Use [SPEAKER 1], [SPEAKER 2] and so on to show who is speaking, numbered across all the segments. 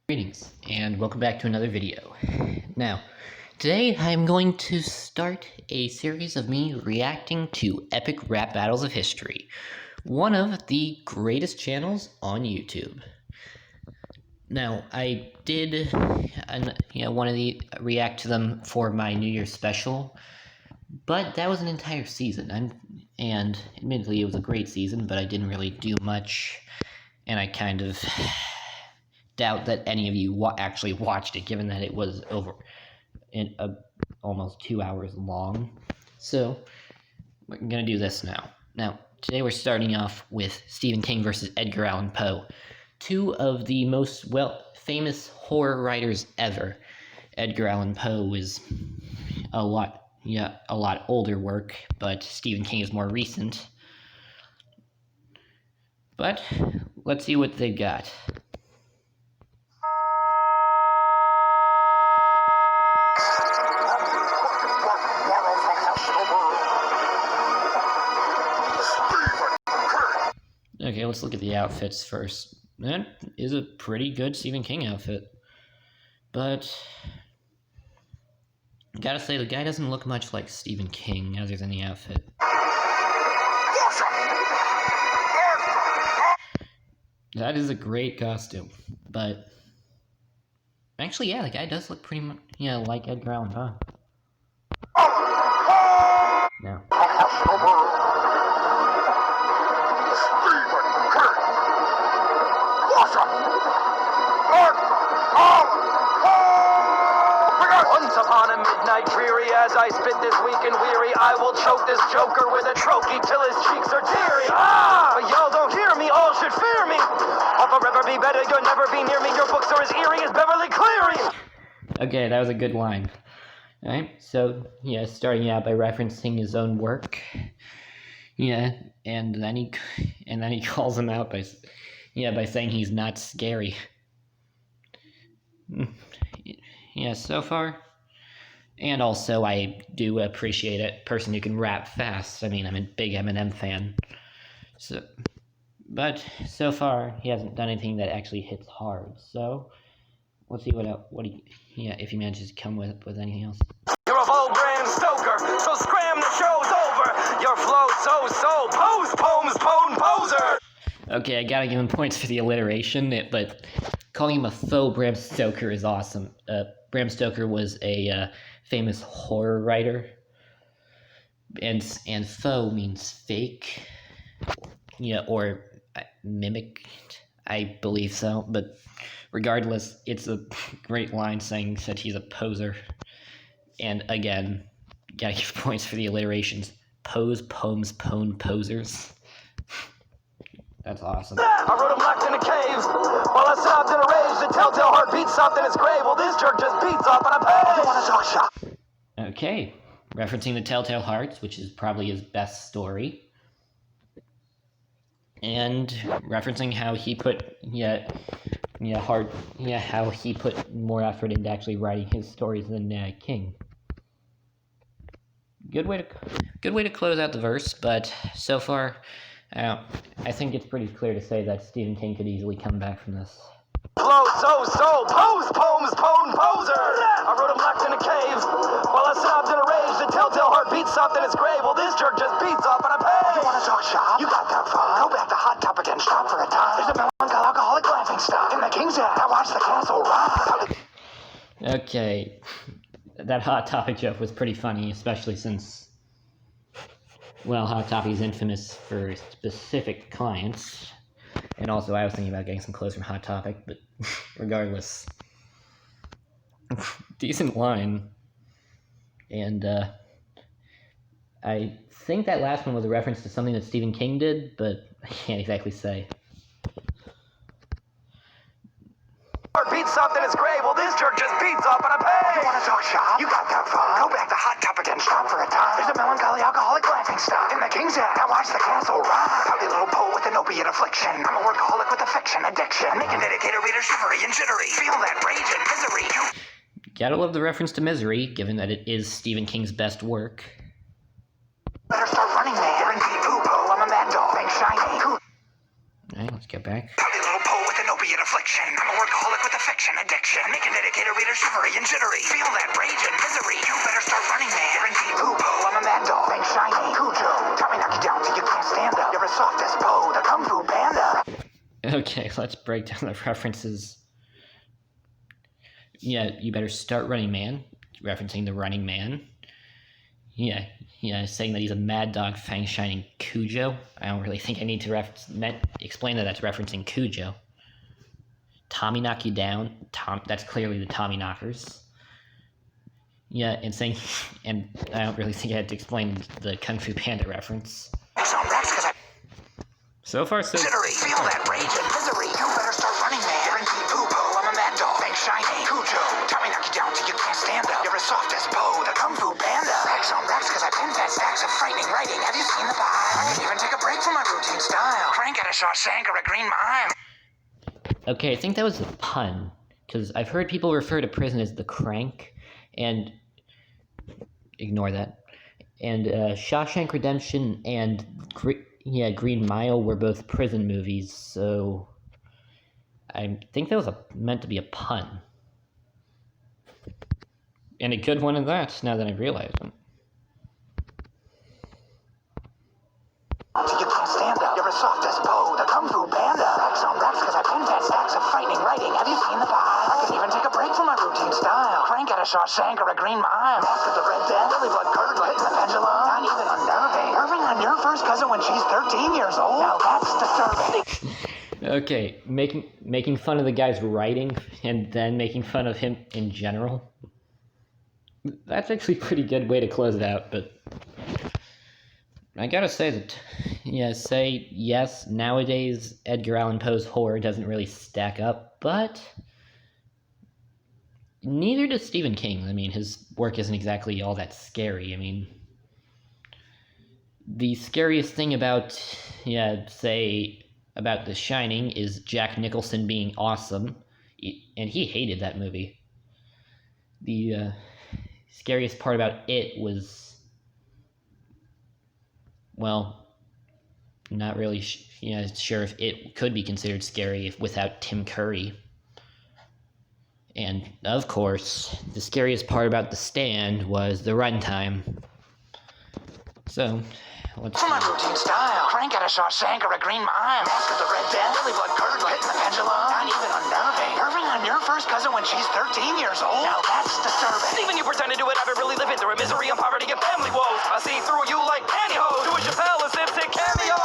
[SPEAKER 1] Greetings, and welcome back to another video. Now, today I'm going to start a series of me reacting to epic rap battles of history, one of the greatest channels on YouTube. Now, I did want to react to them for my New Year's special, but that was an entire season, and admittedly it was a great season, but I didn't really do much, and I kind of doubt that any of you actually watched it, given that it was over almost 2 hours long. So we're gonna do this now. Now, today we're starting off with Stephen King versus Edgar Allan Poe, two of the most famous horror writers ever. Edgar Allan Poe is a lot older work, but Stephen King is more recent. But let's see what they got. Okay, let's look at the outfits first. That is a pretty good Stephen King outfit. But gotta say, the guy doesn't look much like Stephen King other than the outfit. That is a great costume, but actually, yeah, the guy does look pretty much, like Edgar Allan Poe. No.
[SPEAKER 2] Once upon a midnight dreary, as I spit this weak and weary, I will choke this joker with a trochee till his cheeks are teary. But y'all don't hear me, all should fear me. I'll forever be better, you'll never be near me. Your books are as eerie as Beverly Cleary. Okay, that was a good line. Alright, so, starting out by referencing his own work. And then he calls him out by saying he's not scary. So far. And also, I do appreciate a person who can rap fast. I mean, I'm a big Eminem fan. But so far, he hasn't done anything that actually hits hard. So, let's see if he manages to come with anything else. You're a full Bram Stoker, so scram, the show's over. Your flow so pose, poems, poser. Okay, I gotta give him points for the alliteration, but calling him a faux Bram Stoker is awesome. Bram Stoker was a famous horror writer, and faux means fake, or mimic, I believe so. But regardless, it's a great line saying that he's a poser. And again, gotta give points for the alliterations. Pose, poems, posers. That's awesome. I wrote him locked in a cave while I sobbed in a rage. The telltale heart beats soft in its grave. Well, this jerk just beats off on a page. You want to talk shop? Okay, referencing the Telltale Hearts, which is probably his best story, and referencing how he put how he put more effort into actually writing his stories than King. Good way to close out the verse, but so far, I think it's pretty clear to say that Stephen King could easily come back from this. Flow pose, poems, poser. I wrote him locked in a cave while I sobbed in a rage. The telltale heart beats soft in its grave. Well, this jerk just beats off on a page. You want to talk shop? You got that fun. Go back to Hot Topic and stop for a time. There's a melancholy alcoholic laughing stock in the King's Head. I watch the castle rise. Okay, that Hot Topic joke was pretty funny, especially since, well, Hot Topic is infamous for specific clients. And also, I was thinking about getting some clothes from Hot Topic, but regardless, decent line. And I think that last one was a reference to something that Stephen King did, but I can't exactly say. Heart beats soft in its grave. Well, this jerk just beats off on a page. You want to talk shop? You got that fun. Go back to Hot Topic and stop for a time. There's a melancholy alcoholic laughing stock in the King's Head. I watch the castle rise. Pouty little Poe with an opiate affliction. I'm a workaholic with affection, addiction. Making dedicated reader shivery and jittery. Feel that rage and misery. Gotta love the reference to Misery, given that it is Stephen King's best work. Better start running, man. Bring me poo-poo. I'm a mad dog. Ain't shiny. Alright, let's get back. Pouty little Poe with an opiate affliction.
[SPEAKER 3] fiction. I'm a workaholic with affection, addiction. Making dedicated readers shivery and jittery. Feel that rage and misery. You better start running, man. Guaranteed poo-poo. I'm a mad dog. Bang shiny. Cujo. Tommy knock you down till you can't stand up. You're as soft as Poe, the Kung Fu Panda.
[SPEAKER 2] Okay, let's break down the references. Yeah, you better start running, man. Referencing the Running Man. Yeah, saying that he's a mad dog, fang shining Cujo. I don't really think I need to explain that that's referencing Cujo. Tommy knock you down. That's clearly the Tommy knockers. Yeah, and saying, and I don't really think I had to explain the Kung Fu Panda reference. So far, so
[SPEAKER 3] jittery. Feel that rage and misery. You better start running, man. Guaranteed poo-poo. I'm a mad dog. Bang shiny. Cujo. Tommy knock you down till you can't stand up. You're as soft as Poe, the Kung Fu Panda. Racks on racks cause I pin fat stacks of frightening writing. Have you seen the pie? I can even take a break from my routine style. Crank at a Shawshank or a Green Mile.
[SPEAKER 2] Okay, I think that was a pun, because I've heard people refer to prison as the Crank, and ignore that. And Shawshank Redemption and Green Mile were both prison movies, so I think that was meant to be a pun. And a good one at that, now that I realize it.
[SPEAKER 3] You can't stand up. You're as soft as Poe, the Kung Fu Panda. Racks on racks cause I pin fat stacks of frightening writing. Have you seen the pie? I can even take a break from my routine style. Crank at a Shawshank or a Green Mile. Mask of the Red Death, Lily Blood curdle, hitting the pendulum. Not even unnerving. Irving on your first cousin when she's 13 years old. Now that's disturbing.
[SPEAKER 2] Okay, making fun of the guy's writing and then making fun of him in general. That's actually a pretty good way to close it out, but I gotta say that, yes, nowadays Edgar Allan Poe's horror doesn't really stack up, but neither does Stephen King. I mean, his work isn't exactly all that scary. I mean, the scariest thing about, about The Shining is Jack Nicholson being awesome, and he hated that movie. The scariest part about it was, well, not really sure if it could be considered scary without Tim Curry. And, of course, the scariest part about The Stand was the runtime. So, let's
[SPEAKER 3] for my routine style. Crank at a Shawshank or a Green Mile. Mask of the Red Death, Lily Blood curdle, hitting the pendulum. Not even unnerving. Irving on your first cousin when she's 13 years old. Now that's disturbing. Even you pretend to do it, I've been really living through a misery and poverty and family woes. I see through you like pantyhose. Do a Chappelle, a Simpson cameo.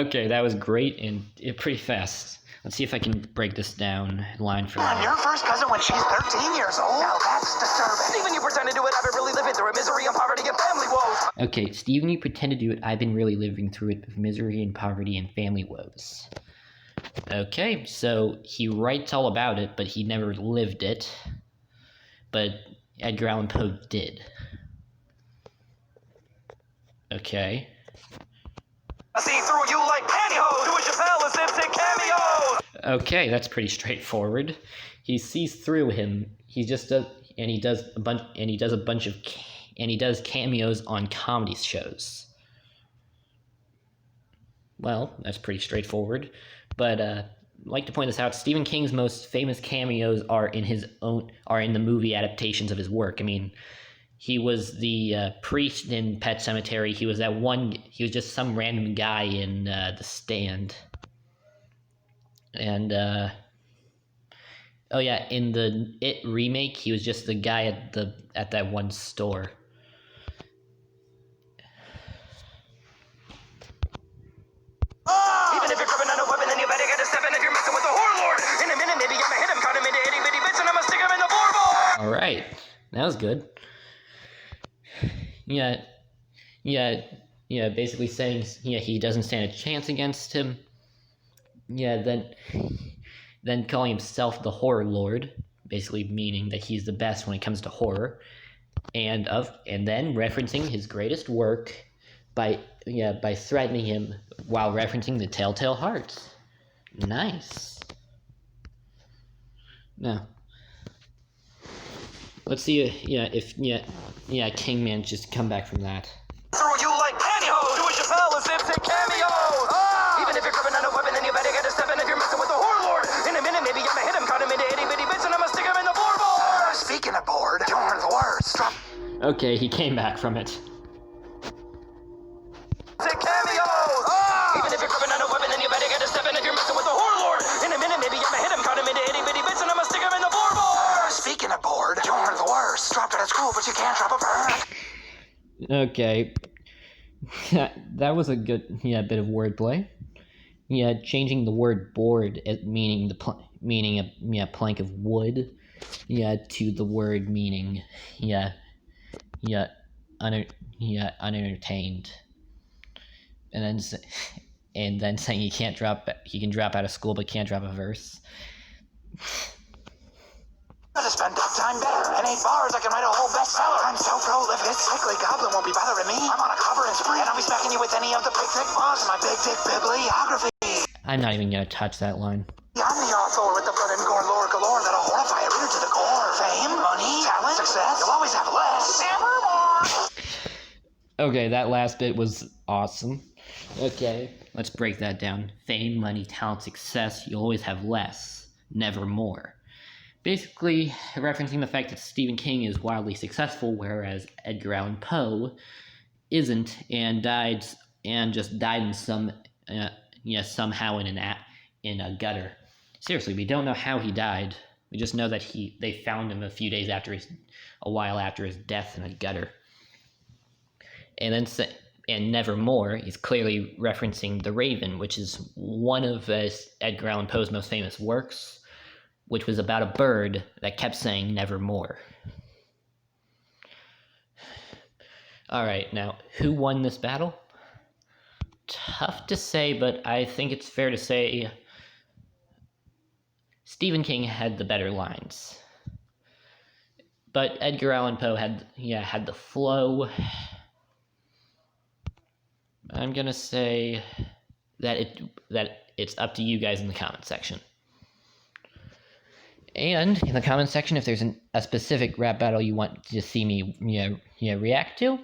[SPEAKER 2] Okay, that was great and pretty fast. Let's see if I can break this down line for line.
[SPEAKER 3] On your first cousin when she's 13 years old. Now that's disturbing. Even you pretend to do it, I've been really living through a misery and poverty and family woes.
[SPEAKER 2] Okay, Steven, you pretend to do it. I've been really living through it with misery and poverty and family woes. Okay, so he writes all about it, but he never lived it. But Edgar Allan Poe did. Okay.
[SPEAKER 3] I see through you like pantyhose. Do a Chappelle, a Simpson cameo.
[SPEAKER 2] Okay, that's pretty straightforward. He sees through him. He does cameos on comedy shows. Well, that's pretty straightforward. But I'd like to point this out. Stephen King's most famous cameos are in the movie adaptations of his work. I mean, he was the priest in Pet Sematary. He was he was just some random guy in The Stand. And in the It remake, he was just the guy at that one store.
[SPEAKER 3] Even if you're gripping on a weapon, then you better get a step in if you're messing with the whore lord. In a minute, maybe I'ma hit him, cut him into itty bitty bits, and I'ma stick him in the floorboard.
[SPEAKER 2] All right, that was good. Basically saying, he doesn't stand a chance against him. Then calling himself the Horror Lord, basically meaning that he's the best when it comes to horror, and then referencing his greatest work by threatening him while referencing the Telltale Heart. Nice. Now, let's see if King manages to come back from that.
[SPEAKER 3] Through you like pantyhose. Do a Chappelle, a Simpson cameo. Even if you're gripping on a weapon, then you better get a step in if you're messing with the whore lord. In a minute,
[SPEAKER 2] Okay, he came back from it.
[SPEAKER 3] Cameos! Even if you're gripping on a weapon, then you better get a step in if you're messing with the Warlord. In a minute, maybe I'ma hit him, cut him into itty bitty bits, and I'ma stick him in the board. Speaking of board, you're the worst. Dropped out of school, but you can't drop a bird.
[SPEAKER 2] Okay. That was a good bit of wordplay. Yeah, changing the word board meaning a plank of wood, to the word meaning unentertained, and then saying he can drop out of school but can't drop a verse.
[SPEAKER 3] Gonna spend that time better. In 8 bars, I can write a whole bestseller. I'm so prolific, this sickly goblin won't be bothering me. I'm on a covering spree, and I'll be smacking you with any of the big thick books in my big dick bibliography.
[SPEAKER 2] I'm not even gonna touch that line.
[SPEAKER 3] I'm the author with the blood and gore lore galore that'll horrify a reader to the core. Fame, money, talent, success, you'll always have less.
[SPEAKER 2] Okay, that last bit was awesome. Okay, let's break that down. Fame, money, talent, success, you'll always have less, never more. Basically, referencing the fact that Stephen King is wildly successful, whereas Edgar Allan Poe isn't, and just died in somehow in a gutter. Seriously, we don't know how he died. We just know that they found him a while after his death in a gutter. And Nevermore is clearly referencing The Raven, which is one of Edgar Allan Poe's most famous works, which was about a bird that kept saying nevermore. Alright, now, who won this battle? Tough to say, but I think it's fair to say Stephen King had the better lines. But Edgar Allan Poe had the flow. I'm gonna say that it's up to you guys in the comment section. And in the comment section, if there's a specific rap battle you want to see me react to,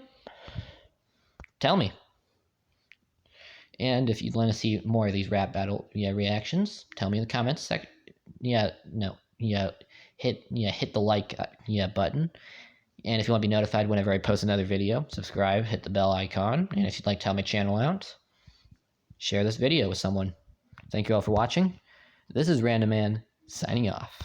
[SPEAKER 2] tell me. And if you'd want to see more of these rap battle reactions, tell me in the comments section. Hit the like button. And if you want to be notified whenever I post another video, subscribe, hit the bell icon. And if you'd like to help my channel out, share this video with someone. Thank you all for watching. This is Randoman, signing off.